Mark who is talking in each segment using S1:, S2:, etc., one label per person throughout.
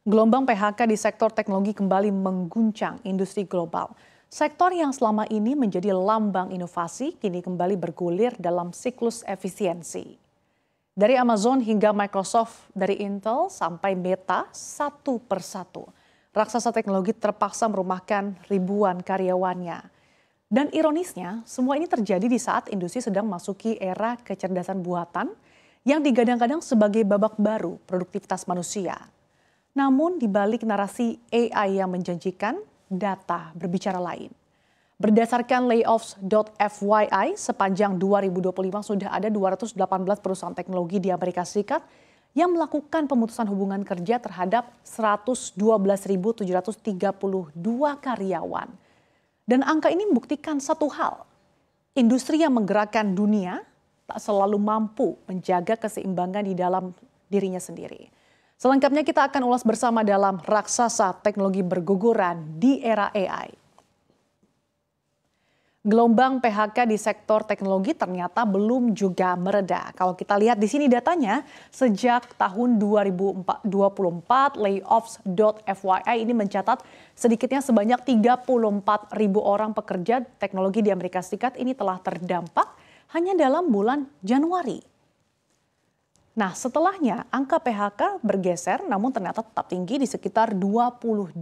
S1: Gelombang PHK di sektor teknologi kembali mengguncang industri global. Sektor yang selama ini menjadi lambang inovasi kini kembali bergulir dalam siklus efisiensi. Dari Amazon hingga Microsoft, dari Intel sampai Meta, satu persatu. Raksasa teknologi terpaksa merumahkan ribuan karyawannya. Dan ironisnya, semua ini terjadi di saat industri sedang memasuki era kecerdasan buatan yang digadang-gadang sebagai babak baru produktivitas manusia. Namun di balik narasi AI yang menjanjikan, data berbicara lain. Berdasarkan layoffs.fyi, sepanjang 2025 sudah ada 218 perusahaan teknologi di Amerika Serikat yang melakukan pemutusan hubungan kerja terhadap 112.732 karyawan. Dan angka ini membuktikan satu hal, industri yang menggerakkan dunia tak selalu mampu menjaga keseimbangan di dalam dirinya sendiri. Selengkapnya kita akan ulas bersama dalam Raksasa Teknologi Berguguran di Era AI. Gelombang PHK di sektor teknologi ternyata belum juga mereda. Kalau kita lihat di sini datanya, sejak tahun 2024 layoffs.fyi ini mencatat sedikitnya sebanyak 34.000 orang pekerja teknologi di Amerika Serikat ini telah terdampak hanya dalam bulan Januari. Nah, setelahnya angka PHK bergeser namun ternyata tetap tinggi di sekitar 22.000.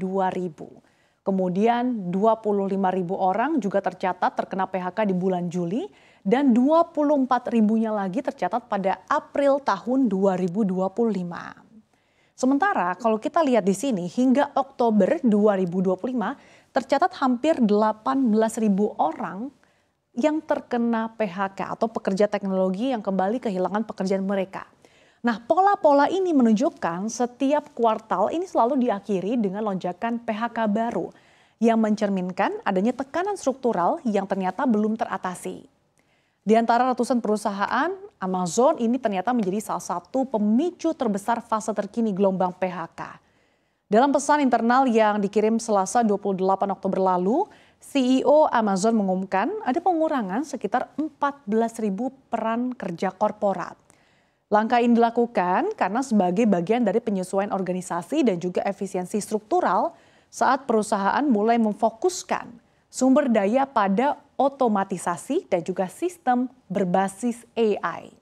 S1: Kemudian 25.000 orang juga tercatat terkena PHK di bulan Juli dan 24.000-nya lagi tercatat pada April tahun 2025. Sementara kalau kita lihat di sini hingga Oktober 2025 tercatat hampir 18.000 orang yang terkena PHK atau pekerja teknologi yang kembali kehilangan pekerjaan mereka. Nah, pola-pola ini menunjukkan setiap kuartal ini selalu diakhiri dengan lonjakan PHK baru yang mencerminkan adanya tekanan struktural yang ternyata belum teratasi. Di antara ratusan perusahaan, Amazon ini ternyata menjadi salah satu pemicu terbesar fase terkini gelombang PHK. Dalam pesan internal yang dikirim Selasa 28 Oktober lalu, CEO Amazon mengumumkan ada pengurangan sekitar 14.000 peran kerja korporat. Langkah ini dilakukan karena sebagai bagian dari penyesuaian organisasi dan juga efisiensi struktural saat perusahaan mulai memfokuskan sumber daya pada otomatisasi dan juga sistem berbasis AI.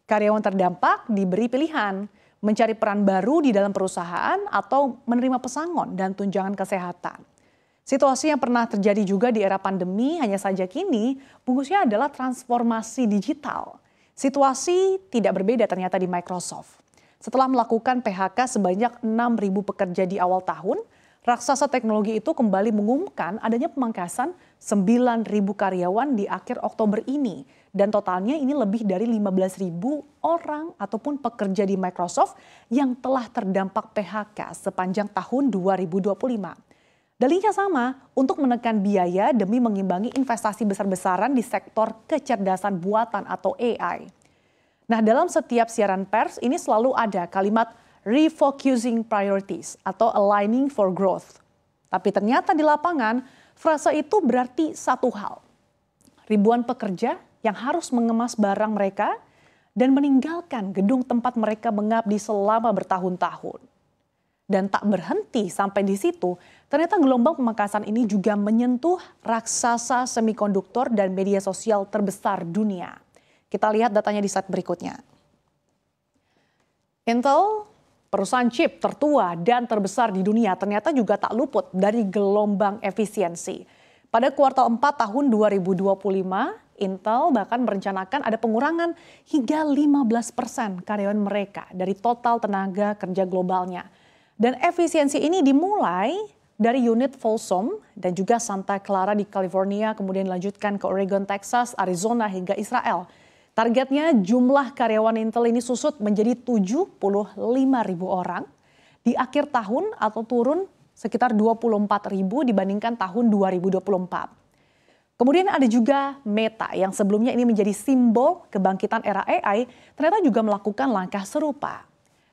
S1: Karyawan terdampak diberi pilihan mencari peran baru di dalam perusahaan atau menerima pesangon dan tunjangan kesehatan. Situasi yang pernah terjadi juga di era pandemi, hanya saja kini bungkusnya adalah transformasi digital. Situasi tidak berbeda ternyata di Microsoft. Setelah melakukan PHK sebanyak 6.000 pekerja di awal tahun, raksasa teknologi itu kembali mengumumkan adanya pemangkasan 9.000 karyawan di akhir Oktober ini. Dan totalnya ini lebih dari 15.000 orang ataupun pekerja di Microsoft yang telah terdampak PHK sepanjang tahun 2025. Dalihnya sama, untuk menekan biaya demi mengimbangi investasi besar-besaran di sektor kecerdasan buatan atau AI. Nah, dalam setiap siaran pers ini selalu ada kalimat refocusing priorities atau aligning for growth. Tapi ternyata di lapangan, frasa itu berarti satu hal. Ribuan pekerja yang harus mengemas barang mereka dan meninggalkan gedung tempat mereka mengabdi selama bertahun-tahun. Dan tak berhenti sampai di situ, ternyata gelombang pemangkasan ini juga menyentuh raksasa semikonduktor dan media sosial terbesar dunia. Kita lihat datanya di slide berikutnya. Intel, perusahaan chip tertua dan terbesar di dunia, ternyata juga tak luput dari gelombang efisiensi. Pada kuartal 4 tahun 2025, Intel bahkan merencanakan ada pengurangan hingga 15% karyawan mereka dari total tenaga kerja globalnya. Dan efisiensi ini dimulai dari unit Folsom dan juga Santa Clara di California, kemudian dilanjutkan ke Oregon, Texas, Arizona hingga Israel. Targetnya jumlah karyawan Intel ini susut menjadi 75.000 orang di akhir tahun atau turun sekitar 24.000 dibandingkan tahun 2024. Kemudian ada juga Meta yang sebelumnya ini menjadi simbol kebangkitan era AI, ternyata juga melakukan langkah serupa.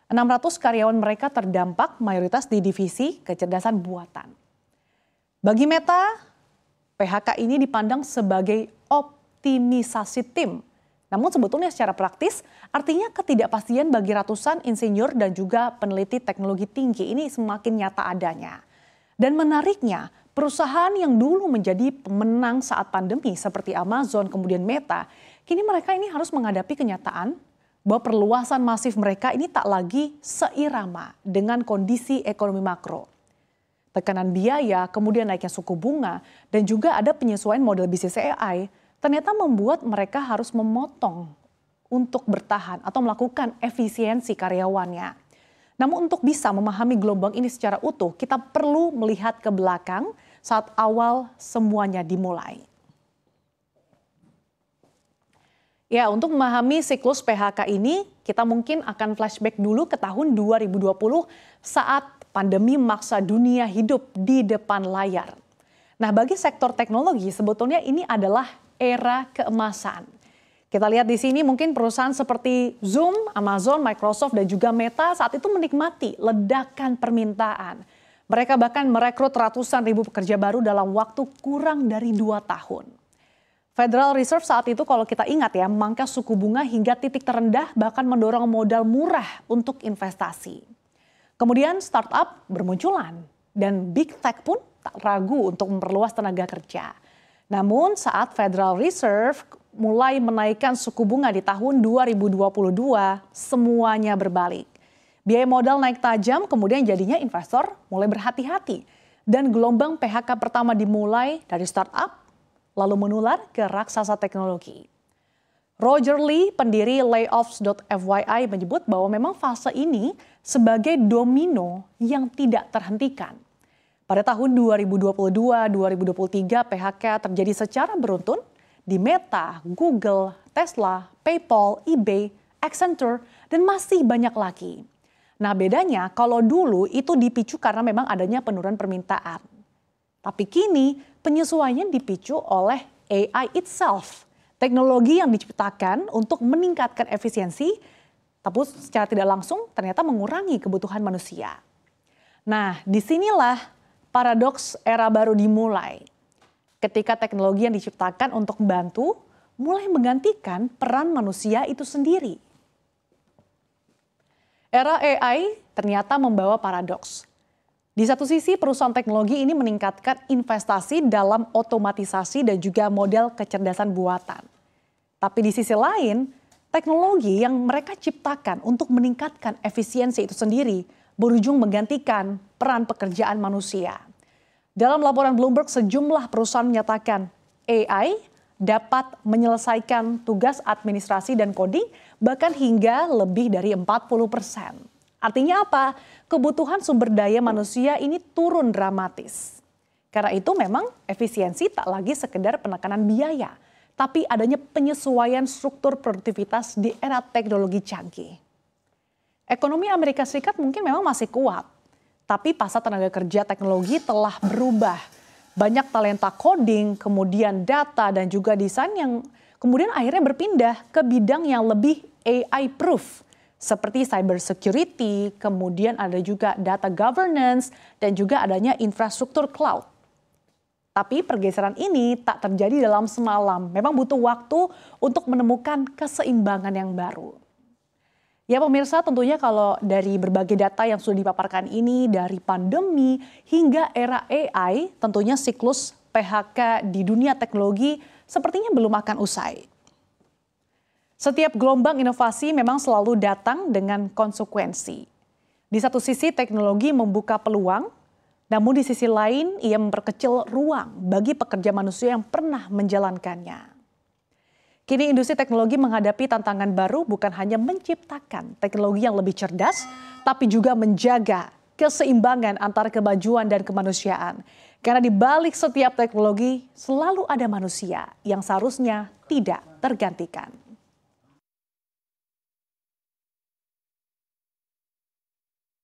S1: 600 karyawan mereka terdampak mayoritas di divisi kecerdasan buatan. Bagi Meta, PHK ini dipandang sebagai optimisasi tim Namun sebetulnya secara praktis artinya ketidakpastian bagi ratusan insinyur dan juga peneliti teknologi tinggi ini semakin nyata adanya. Dan menariknya, perusahaan yang dulu menjadi pemenang saat pandemi seperti Amazon kemudian Meta, kini mereka ini harus menghadapi kenyataan bahwa perluasan masif mereka ini tak lagi seirama dengan kondisi ekonomi makro. Tekanan biaya, kemudian naiknya suku bunga, dan juga ada penyesuaian model bisnis AI, ternyata membuat mereka harus memotong untuk bertahan atau melakukan efisiensi karyawannya. Namun untuk bisa memahami gelombang ini secara utuh, kita perlu melihat ke belakang saat awal semuanya dimulai. Ya, untuk memahami siklus PHK ini, kita mungkin akan flashback dulu ke tahun 2020 saat pandemi memaksa dunia hidup di depan layar. Nah, bagi sektor teknologi sebetulnya ini adalah era keemasan. Kita lihat di sini mungkin perusahaan seperti Zoom, Amazon, Microsoft, dan juga Meta saat itu menikmati ledakan permintaan. Mereka bahkan merekrut ratusan ribu pekerja baru dalam waktu kurang dari 2 tahun. Federal Reserve saat itu kalau kita ingat ya, memangkas suku bunga hingga titik terendah bahkan mendorong modal murah untuk investasi. Kemudian startup bermunculan dan big tech pun tak ragu untuk memperluas tenaga kerja. Namun saat Federal Reserve mulai menaikkan suku bunga di tahun 2022, semuanya berbalik. Biaya modal naik tajam, kemudian jadinya investor mulai berhati-hati. Dan gelombang PHK pertama dimulai dari startup, lalu menular ke raksasa teknologi. Roger Lee, pendiri Layoffs.fyi menyebut bahwa memang fase ini sebagai domino yang tidak terhentikan. Pada tahun 2022-2023 PHK terjadi secara beruntun di Meta, Google, Tesla, PayPal, eBay, Accenture, dan masih banyak lagi. Nah bedanya kalau dulu itu dipicu karena memang adanya penurunan permintaan. Tapi kini penyesuaiannya dipicu oleh AI itself. Teknologi yang diciptakan untuk meningkatkan efisiensi, tapi secara tidak langsung ternyata mengurangi kebutuhan manusia. Nah, disinilah paradoks era baru dimulai. Ketika teknologi yang diciptakan untuk membantu, mulai menggantikan peran manusia itu sendiri. Era AI ternyata membawa paradoks. Di satu sisi perusahaan teknologi ini meningkatkan investasi dalam otomatisasi dan juga model kecerdasan buatan. Tapi di sisi lain, teknologi yang mereka ciptakan untuk meningkatkan efisiensi itu sendiri berujung menggantikan peran pekerjaan manusia. Dalam laporan Bloomberg, sejumlah perusahaan menyatakan AI dapat menyelesaikan tugas administrasi dan coding bahkan hingga lebih dari 40%. Artinya apa? Kebutuhan sumber daya manusia ini turun dramatis. Karena itu memang efisiensi tak lagi sekedar penekanan biaya, tapi adanya penyesuaian struktur produktivitas di era teknologi canggih. Ekonomi Amerika Serikat mungkin memang masih kuat, tapi pasar tenaga kerja teknologi telah berubah. Banyak talenta coding, kemudian data dan juga desain yang kemudian akhirnya berpindah ke bidang yang lebih AI proof. Seperti cyber security, kemudian ada juga data governance, dan juga adanya infrastruktur cloud. Tapi pergeseran ini tak terjadi dalam semalam. Memang butuh waktu untuk menemukan keseimbangan yang baru. Ya pemirsa, tentunya kalau dari berbagai data yang sudah dipaparkan ini, dari pandemi hingga era AI, tentunya siklus PHK di dunia teknologi sepertinya belum akan usai. Setiap gelombang inovasi memang selalu datang dengan konsekuensi. Di satu sisi teknologi membuka peluang, namun di sisi lain ia memperkecil ruang bagi pekerja manusia yang pernah menjalankannya. Kini industri teknologi menghadapi tantangan baru bukan hanya menciptakan teknologi yang lebih cerdas, tapi juga menjaga keseimbangan antara kemajuan dan kemanusiaan. Karena di balik setiap teknologi selalu ada manusia yang seharusnya tidak tergantikan.